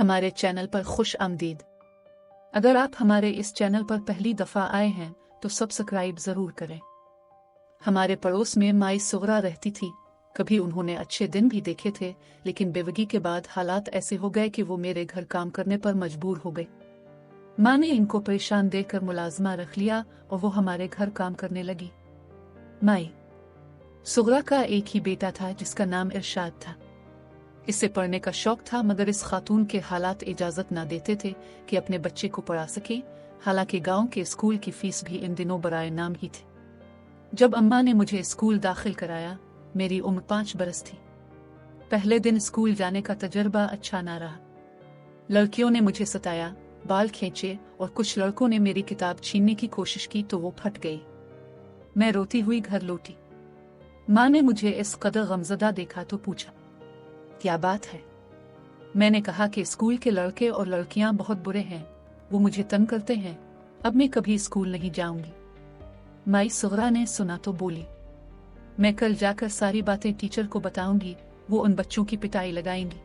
हमारे चैनल पर खुश आमदीद। अगर आप हमारे इस चैनल पर पहली दफ़ा आए हैं तो सब्सक्राइब ज़रूर करें। हमारे पड़ोस में माई सुगरा रहती थी। कभी उन्होंने अच्छे दिन भी देखे थे, लेकिन बेवगी के बाद हालात ऐसे हो गए कि वो मेरे घर काम करने पर मजबूर हो गए। माँ ने इनको परेशान देखकर मुलाजमा रख लिया और वो हमारे घर काम करने लगी। माई सुगरा का एक ही बेटा था जिसका नाम इरशाद था। इससे पढ़ने का शौक था, मगर इस खातून के हालात इजाजत ना देते थे कि अपने बच्चे को पढ़ा सके। हालांकि गांव के स्कूल की फीस भी इन दिनों बराए नाम ही थी। जब अम्मा ने मुझे स्कूल दाखिल कराया, मेरी उम्र 5 बरस थी। पहले दिन स्कूल जाने का तजर्बा अच्छा ना रहा। लड़कियों ने मुझे सताया, बाल खींचे और कुछ लड़कों ने मेरी किताब छीनने की कोशिश की तो वो फट गई। मैं रोती हुई घर लौटी। माँ ने मुझे इस कदर गमज़दा देखा तो पूछा, क्या बात है? मैंने कहा कि स्कूल के लड़के और लड़कियां बहुत बुरे हैं, वो मुझे तंग करते हैं, अब मैं कभी स्कूल नहीं जाऊंगी। माई सुगरा ने सुना तो बोली, मैं कल जाकर सारी बातें टीचर को बताऊंगी, वो उन बच्चों की पिटाई लगाएंगी।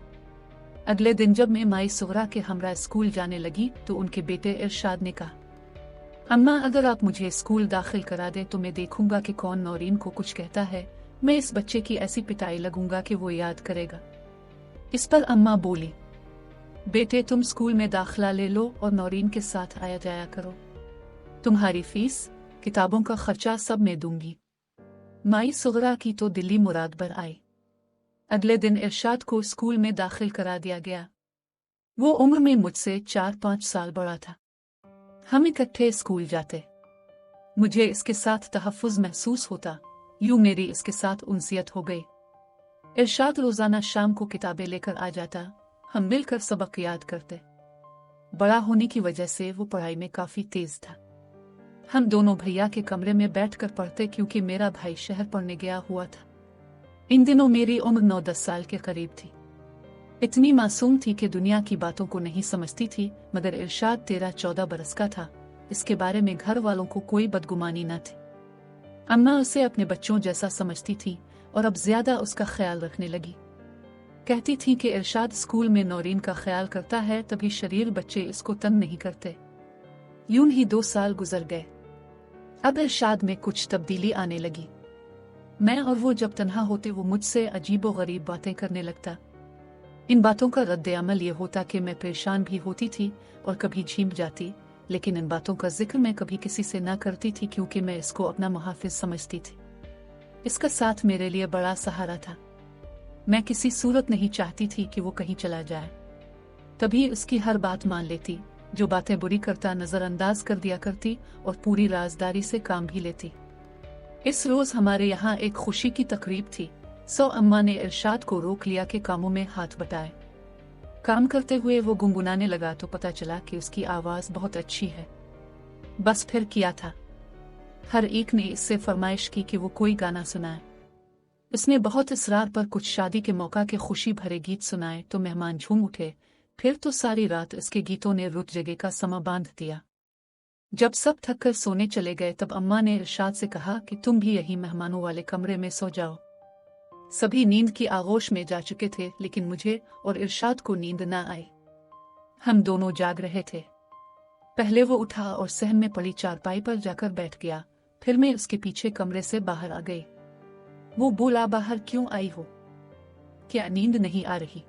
अगले दिन जब मैं माई सुगरा के हमरा स्कूल जाने लगी तो उनके बेटे इरशाद ने कहा, अम्मा अगर आप मुझे स्कूल दाखिल करा दे तो मैं देखूंगा कि कौन नौरीन को कुछ कहता है। मैं इस बच्चे की ऐसी पिटाई लगूंगा कि वो याद करेगा। इस पर अम्मा बोली, बेटे तुम स्कूल में दाखिला ले लो और नौरीन के साथ आया जाया करो। तुम्हारी फीस, किताबों का खर्चा सब मैं दूंगी। माई सुगरा की तो दिल्ली मुराद बर आई। अगले दिन इरशाद को स्कूल में दाखिल करा दिया गया। वो उम्र में मुझसे 4-5 साल बड़ा था। हम इकट्ठे स्कूल जाते। मुझे इसके साथ तहफ़्फ़ुज़ महसूस होता, यूं मेरी इसके साथ उनसियत हो गई। इरशाद रोजाना शाम को किताबें लेकर आ जाता, हम मिलकर सबक याद करते। बड़ा होने की वजह से वो पढ़ाई में काफी तेज था। हम दोनों भैया के कमरे में बैठकर पढ़ते क्योंकि मेरा भाई शहर पढ़ने गया हुआ था। इन दिनों मेरी उम्र 9-10 साल के करीब थी। इतनी मासूम थी कि दुनिया की बातों को नहीं समझती थी, मगर इरशाद 13-14 बरस का था। इसके बारे में घर वालों को कोई बदगुमानी न थी। अम्मा उसे अपने बच्चों जैसा समझती थी और अब ज्यादा उसका ख्याल रखने लगी। कहती थी कि इरशाद स्कूल में नौरीन का ख्याल करता है, तभी शरीर बच्चे इसको तंग नहीं करते। यूं ही 2 साल गुजर गए। अब इरशाद में कुछ तब्दीली आने लगी। मैं और वो जब तन्हा होते वो मुझसे अजीबो गरीब बातें करने लगता। इन बातों का रद्द अमल ये होता कि मैं परेशान भी होती थी और कभी झीम जाती, लेकिन इन बातों का जिक्र मैं कभी किसी से ना करती थी क्योंकि मैं इसको अपना मुहाफिज समझती थी। इसका साथ मेरे लिए बड़ा सहारा था। मैं किसी सूरत नहीं चाहती थी कि वो कहीं चला जाए। तभी उसकी हर बात मान लेती, जो बातें बुरी करता नजरअंदाज कर दिया करती और पूरी राजदारी से काम भी लेती। इस रोज हमारे यहाँ एक खुशी की तकरीब थी। सो अम्मा ने इरशाद को रोक लिया कि कामों में हाथ बटाए। काम करते हुए वो गुनगुनाने लगा तो पता चला कि उसकी आवाज बहुत अच्छी है। बस फिर किया था। हर एक ने इससे फरमाइश की कि वो कोई गाना सुनाए। उसने बहुत इसरार पर कुछ शादी के मौका के खुशी भरे गीत सुनाए तो मेहमान झूम उठे। फिर तो सारी रात इसके गीतों ने रुत जगह का समा बांध दिया। जब सब थक कर सोने चले गए तब अम्मा ने इरशाद से कहा कि तुम भी यही मेहमानों वाले कमरे में सो जाओ। सभी नींद की आगोश में जा चुके थे, लेकिन मुझे और इरशाद को नींद न आई। हम दोनों जाग रहे थे। पहले वो उठा और सहन में पड़ी चारपाई पर जाकर बैठ गया। फिर मैं उसके पीछे कमरे से बाहर आ गई। वो बोला, बाहर क्यों आई हो? क्या नींद नहीं आ रही?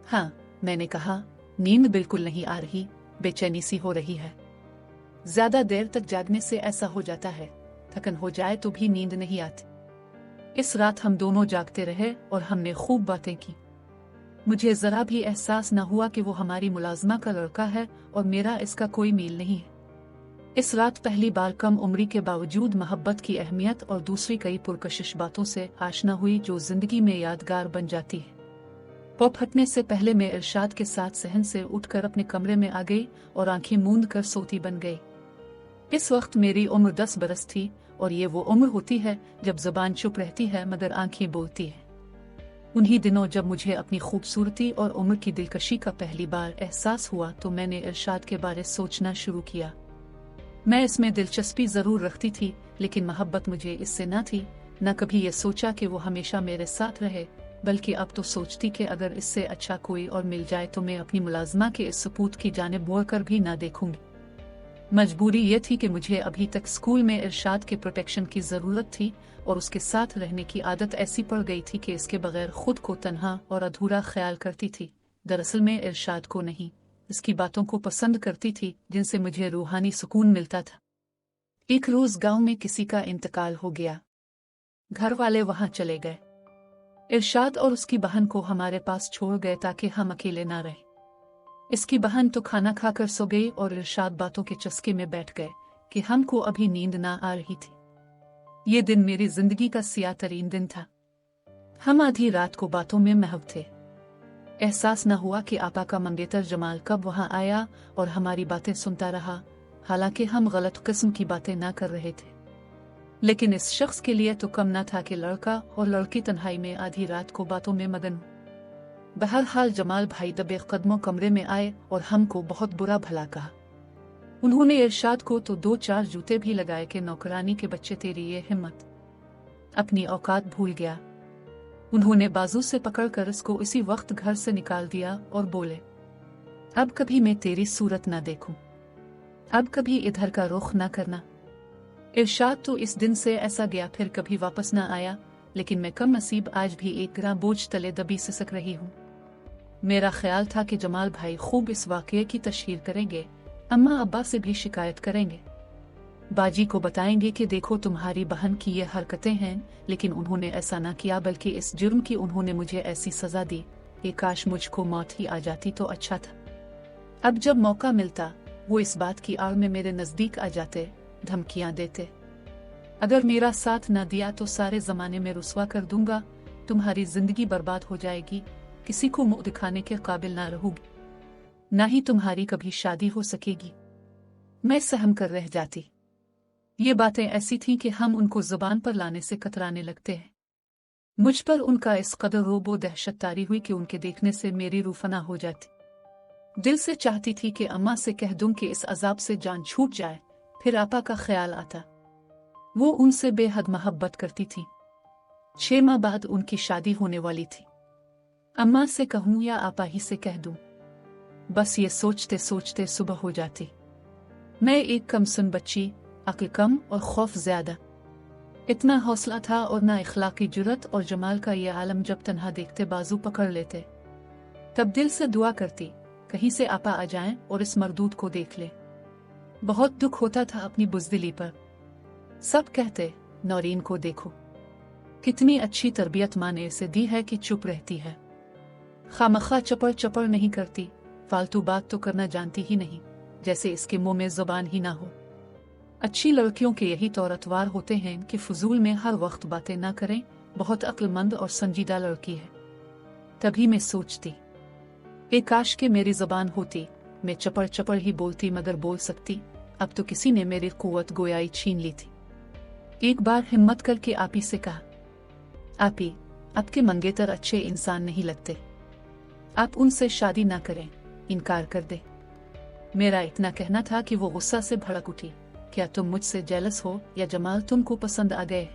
हाँ, मैंने कहा, नींद बिल्कुल नहीं आ रही, बेचैनी सी हो रही है। ज्यादा देर तक जागने से ऐसा हो जाता है, थकन हो जाए तो भी नींद नहीं आती। इस रात हम दोनों जागते रहे और हमने खूब बातें की। मुझे जरा भी एहसास न हुआ कि वो हमारी मुलाजमा का लड़का है और मेरा इसका कोई मेल नहीं है। इस रात पहली बार कम उम्री के बावजूद मोहब्बत की अहमियत और दूसरी कई पुरकशिश बातों से आशना हुई जो जिंदगी में यादगार बन जाती है। पॉप हटने से पहले मैं इरशाद के साथ सहन से उठकर अपने कमरे में आ गई और आंखें मूंद कर सोती बन गई। इस वक्त मेरी उम्र 10 बरस थी और ये वो उम्र होती है जब जुबान चुप रहती है मगर आंखें बोलती है। उन्हीं दिनों जब मुझे अपनी खूबसूरती और उम्र की दिलकशी का पहली बार एहसास हुआ तो मैंने इरशाद के बारे सोचना शुरू किया। मैं इसमें दिलचस्पी जरूर रखती थी, लेकिन मोहब्बत मुझे इससे न थी। न कभी ये सोचा कि वो हमेशा मेरे साथ रहे। बल्कि अब तो सोचती कि अगर इससे अच्छा कोई और मिल जाए तो मैं अपनी मुलाजमा के इस सपूत की जानिब मुड़ कर भी ना देखूंगी। मजबूरी ये थी कि मुझे अभी तक स्कूल में इरशाद के प्रोटेक्शन की ज़रूरत थी और उसके साथ रहने की आदत ऐसी पड़ गई थी कि इसके बगैर खुद को तन्हा और अधूरा ख्याल करती थी। दरअसल मैं इरशाद को नहीं, इसकी बातों को पसंद करती थी जिनसे मुझे रूहानी सुकून मिलता था। एक रोज गांव में किसी का इंतकाल हो गया। घर वाले वहां चले गए। इरशाद और उसकी बहन को हमारे पास छोड़ गए ताकि हम अकेले ना रहें। इसकी बहन तो खाना खाकर सो गई और इरशाद बातों के चस्के में बैठ गए कि हमको अभी नींद ना आ रही थी। ये दिन मेरी जिंदगी का सियाह तरीन दिन था। हम आधी रात को बातों में महव थे। एहसास न हुआ कि आपा का मंगेतर जमाल कब वहां आया और हमारी बातें सुनता रहा, हालांकि हम गलत किस्म की बातें ना कर रहे थे। लेकिन इस शख्स के लिए तो कम न था कि लड़का और लड़की तन्हाई में आधी रात को बातों में मगन। बहरहाल जमाल भाई दबे कदमों कमरे में आए और हमको बहुत बुरा भला कहा। उन्होंने इरशाद को तो 2-4 जूते भी लगाए कि नौकरानी के बच्चे तेरी ये हिम्मत, अपनी औकात भूल गया। उन्होंने बाजू से पकड़कर इसको इसी वक्त घर से निकाल दिया और बोले, अब कभी मैं तेरी सूरत ना देखूं, अब कभी इधर का रुख ना करना। इरशाद तो इस दिन से ऐसा गया, फिर कभी वापस ना आया। लेकिन मैं कम नसीब आज भी एक ग्रां बोझ तले दबी सिसक रही हूँ। मेरा ख्याल था कि जमाल भाई खूब इस वाक़ये की तशहीर करेंगे, अम्मा अब्बा से भी शिकायत करेंगे, बाजी को बताएंगे कि देखो तुम्हारी बहन की ये हरकतें हैं। लेकिन उन्होंने ऐसा ना किया, बल्कि इस जुर्म की उन्होंने मुझे ऐसी सजा दी कि काश मुझको मौत ही आ जाती तो अच्छा था। अब जब मौका मिलता वो इस बात की आड़ में मेरे नजदीक आ जाते, धमकियां देते, अगर मेरा साथ न दिया तो सारे जमाने में रुसवा कर दूंगा, तुम्हारी जिंदगी बर्बाद हो जाएगी, किसी को मुंह दिखाने के काबिल ना रहोगी, ना ही तुम्हारी कभी शादी हो सकेगी। मैं सहम कर रह जाती। ये बातें ऐसी थीं कि हम उनको जुबान पर लाने से कतराने लगते हैं। मुझ पर उनका इस कदर रोबो दहशत तारी हुई कि उनके देखने से मेरी रूह फना हो जाती। दिल से चाहती थी कि अम्मा से कह दूं कि इस अजाब से जान छूट जाए। फिर आपा का ख्याल आता, वो उनसे बेहद मोहब्बत करती थी। 6 माह बाद उनकी शादी होने वाली थी। अम्मा से कहूं या आपा ही से कह दूं, बस ये सोचते सोचते सुबह हो जाती। मैं एक कमसुन बच्ची, अक्ल कम और खौफ ज्यादा। इतना हौसला था और ना इखलाकी जुर्रत, और जमाल का ये आलम जब तन्हा देखते बाजू पकड़ लेते, तब दिल से दुआ करती कहीं से आपा आ जाएं और इस मरदूद को देख ले। बहुत दुख होता था अपनी बुज़दिली पर। सब कहते, नौरीन को देखो, कितनी अच्छी तरबियत माँ ने इसे दी है कि चुप रहती है, खामखा चपड़ चपड़ नहीं करती, फालतू बात तो करना जानती ही नहीं, जैसे इसके मुंह में जुबान ही ना हो। अच्छी लड़कियों के यही तौर-अतवार होते हैं कि फजूल में हर वक्त बातें ना करें, बहुत अक्लमंद और संजीदा लड़की है। तभी मैं सोचती, एक काश के मेरी जुबान होती, मैं चपड़ चपड़ ही बोलती मगर बोल सकती। अब तो किसी ने मेरी कुव्वत गोयाई छीन ली थी। एक बार हिम्मत करके आपी से कहा, आपी, आपके मंगेतर अच्छे इंसान नहीं लगते, आप उनसे शादी ना करें, इनकार कर दे। मेरा इतना कहना था कि वो गुस्सा से भड़क उठी, क्या तुम मुझसे जेलस हो या जमाल तुमको पसंद आ गए?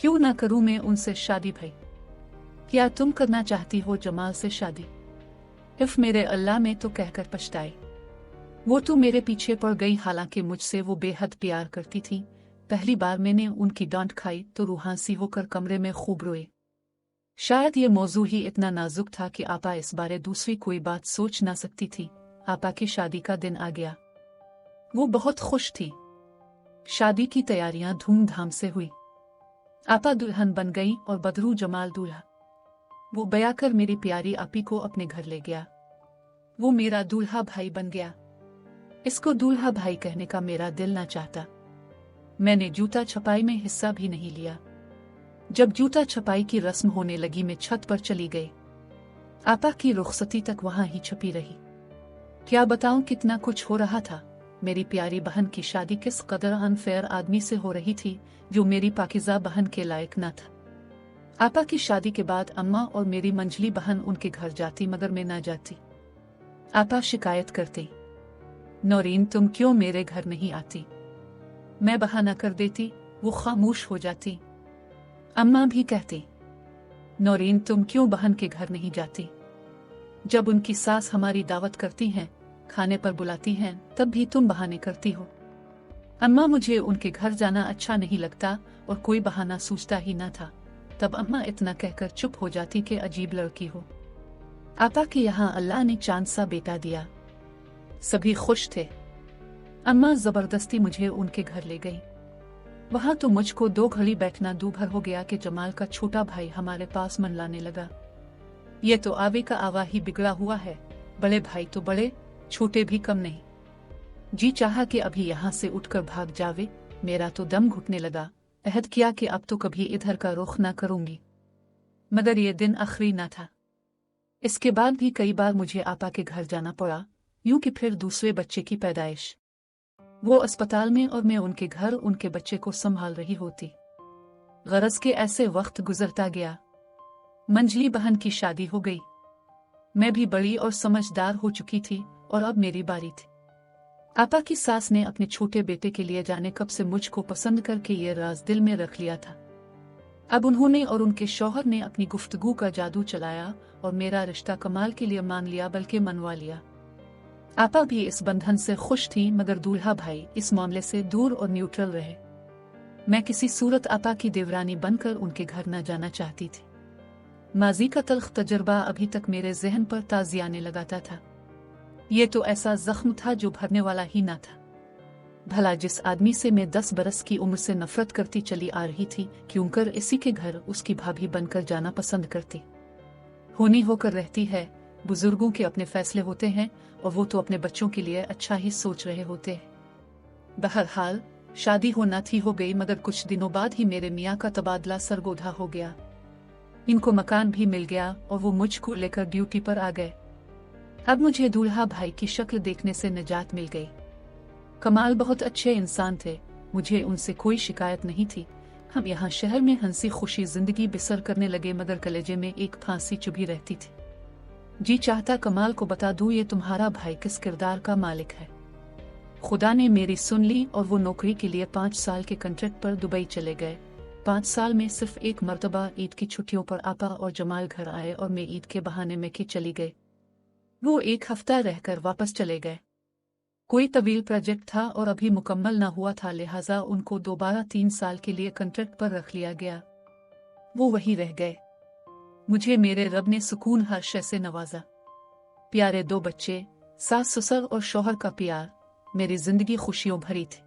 क्यों ना करूं मैं उनसे शादी भाई? क्या तुम करना चाहती हो जमाल से शादी? इफ मेरे अल्लाह में तो कहकर पछताई। वो तो मेरे पीछे पड़ गई, हालांकि मुझसे वो बेहद प्यार करती थी। पहली बार मैंने उनकी डांट खाई तो रूहांसी होकर कमरे में खूब रोए। शायद ये मौजू ही इतना नाजुक था कि आपा इस बारे दूसरी कोई बात सोच ना सकती थी। आपा की शादी का दिन आ गया। वो बहुत खुश थी। शादी की तैयारियां धूमधाम से हुई। आपा दुल्हन बन गई और बदरू जमाल दूल्हा। वो बया कर मेरी प्यारी आपी को अपने घर ले गया। वो मेरा दूल्हा भाई बन गया। इसको दूल्हा भाई कहने का मेरा दिल ना चाहता। मैंने जूता छपाई में हिस्सा भी नहीं लिया। जब जूता छपाई की रस्म होने लगी मैं छत पर चली गई। आपा की रुखसती तक वहां ही छपी रही। क्या बताऊं कितना कुछ हो रहा था। मेरी प्यारी बहन की शादी किस कदर अनफेयर आदमी से हो रही थी जो मेरी पाकिज़ा बहन के लायक न था। आपा की शादी के बाद अम्मा और मेरी मंझली बहन उनके घर जाती मगर मैं ना जाती। आपा शिकायत करती, नौरीन तुम क्यों मेरे घर नहीं आती? मैं बहाना कर देती, वो खामोश हो जाती। अम्मा भी कहती, नौरीन, तुम क्यों बहन के घर नहीं जाती? जब उनकी सास हमारी दावत करती हैं, खाने पर बुलाती हैं, तब भी तुम बहाने करती हो। अम्मा, मुझे उनके घर जाना अच्छा नहीं लगता और कोई बहाना सूझता ही न था। तब अम्मा इतना कहकर चुप हो जाती कि अजीब लड़की हो। आपा के यहाँ अल्लाह ने चांद सा बेटा दिया। सभी खुश थे। अम्मा जबरदस्ती मुझे उनके घर ले गई। वहां तो मुझको 2 घड़ी बैठना दूभर हो गया कि जमाल का छोटा भाई हमारे पास मनलाने लगा। ये तो आवे का आवा ही बिगड़ा हुआ है, बड़े भाई तो बड़े, छोटे भी कम नहीं। जी चाहा कि अभी यहाँ से उठकर भाग जावे। मेरा तो दम घुटने लगा। अहद किया कि अब तो कभी इधर का रुख ना करूंगी। मगर ये दिन आखिरी ना था। इसके बाद भी कई बार मुझे आपा के घर जाना पड़ा, यूं कि फिर दूसरे बच्चे की पैदाइश। वो अस्पताल में और मैं उनके घर उनके बच्चे को संभाल रही होती। गरज के ऐसे वक्त गुजरता गया। मंजली बहन की शादी हो गई। मैं भी बड़ी और समझदार हो चुकी थी और अब मेरी बारी थी। आपा की सास ने अपने छोटे बेटे के लिए जाने कब से मुझको पसंद करके ये राज दिल में रख लिया था। अब उन्होंने और उनके शौहर ने अपनी गुफ्तगू का जादू चलाया और मेरा रिश्ता कमाल के लिए मान लिया, बल्कि मनवा लिया। आपा भी इस बंधन से खुश थी, मगर दूल्हा भाई इस मामले से दूर और न्यूट्रल रहे। मैं किसी सूरत आपा की देवरानी बनकर उनके घर न जाना चाहती थी। माजी का तल्ख तजर्बा अभी तक मेरे जहन पर ताज़ियाने लगाता था। ये तो ऐसा जख्म था जो भरने वाला ही ना था। भला जिस आदमी से मैं 10 बरस की उम्र से नफरत करती चली आ रही थी, क्यों कर इसी के घर उसकी भाभी बनकर जाना पसंद करती। होनी होकर रहती है। बुजुर्गों के अपने फैसले होते हैं और वो तो अपने बच्चों के लिए अच्छा ही सोच रहे होते हैं। बहरहाल शादी होना थी हो गई, मगर कुछ दिनों बाद ही मेरे मियाँ का तबादला सरगोधा हो गया। इनको मकान भी मिल गया और वो मुझको लेकर ड्यूटी पर आ गए। अब मुझे दूल्हा भाई की शक्ल देखने से निजात मिल गई। कमाल बहुत अच्छे इंसान थे, मुझे उनसे कोई शिकायत नहीं थी। हम यहाँ शहर में हंसी खुशी जिंदगी बसर करने लगे, मगर कलेजे में एक फांसी चुभी रहती थी। जी चाहता कमाल को बता दूं ये तुम्हारा भाई किस किरदार का मालिक है। खुदा ने मेरी सुन ली और वो नौकरी के लिए 5 साल के कॉन्ट्रैक्ट पर दुबई चले गए। 5 साल में सिर्फ एक मर्तबा ईद की छुट्टियों पर आपा और जमाल घर आए और मैं ईद के बहाने मैके चली गई। वो 1 हफ्ता रहकर वापस चले गए। कोई तवील प्रोजेक्ट था और अभी मुकम्मल ना हुआ था, लिहाजा उनको दोबारा 3 साल के लिए कॉन्ट्रैक्ट पर रख लिया गया। वो वहीं रह गए। मुझे मेरे रब ने सुकून हर शय से नवाजा। प्यारे 2 बच्चे, सास ससुर और शौहर का प्यार, मेरी जिंदगी खुशियों भरी थी।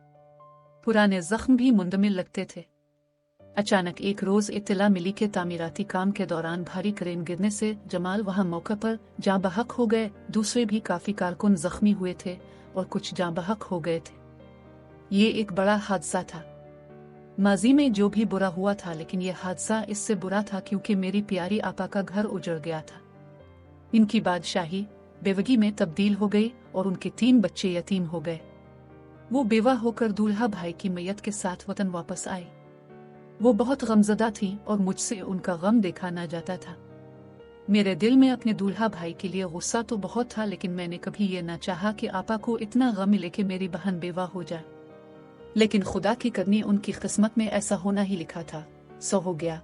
पुराने जख्म भी मुंदमिल लगते थे। अचानक एक रोज इत्तला मिली कि तामीराती काम के दौरान भारी क्रेन गिरने से जमाल वहां मौके पर जाँ बहक हो गए। दूसरे भी काफी कारकुन जख्मी हुए थे और कुछ जाँ बहक हो गए थे। ये एक बड़ा हादसा था। माजी में जो भी बुरा हुआ था, लेकिन यह हादसा इससे बुरा था क्योंकि मेरी प्यारी आपा का घर उजड़ गया था। इनकी बादशाही बेवगी में तब्दील हो गई और उनके 3 बच्चे यतीम हो गए। वो बेवा होकर दूल्हा भाई की मैयत के साथ वतन वापस आई। वो बहुत गमजदा थी और मुझसे उनका गम देखा ना जाता था। मेरे दिल में अपने दूल्हा भाई के लिए गुस्सा तो बहुत था, लेकिन मैंने कभी ये ना चाहा कि आपा को इतना गम मिले कि मेरी बहन बेवा हो जाए। लेकिन खुदा की करनी उनकी किस्मत में ऐसा होना ही लिखा था, सो हो गया।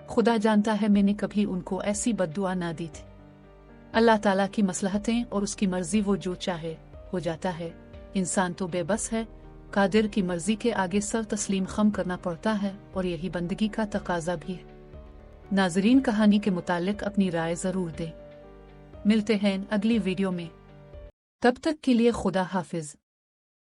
खुदा जानता है मैंने कभी उनको ऐसी बद्दुआ ना दी थी। अल्लाह ताला की मसलहतें और उसकी मर्जी, वो जो चाहे हो जाता है। इंसान तो बेबस है, कादिर की मर्जी के आगे सर तस्लीम खम करना पड़ता है और यही बंदगी का तकाजा भी है। नाजरीन, कहानी के मुतालिक अपनी राय जरूर दें। मिलते हैं अगली वीडियो में, तब तक के लिए खुदा हाफिज।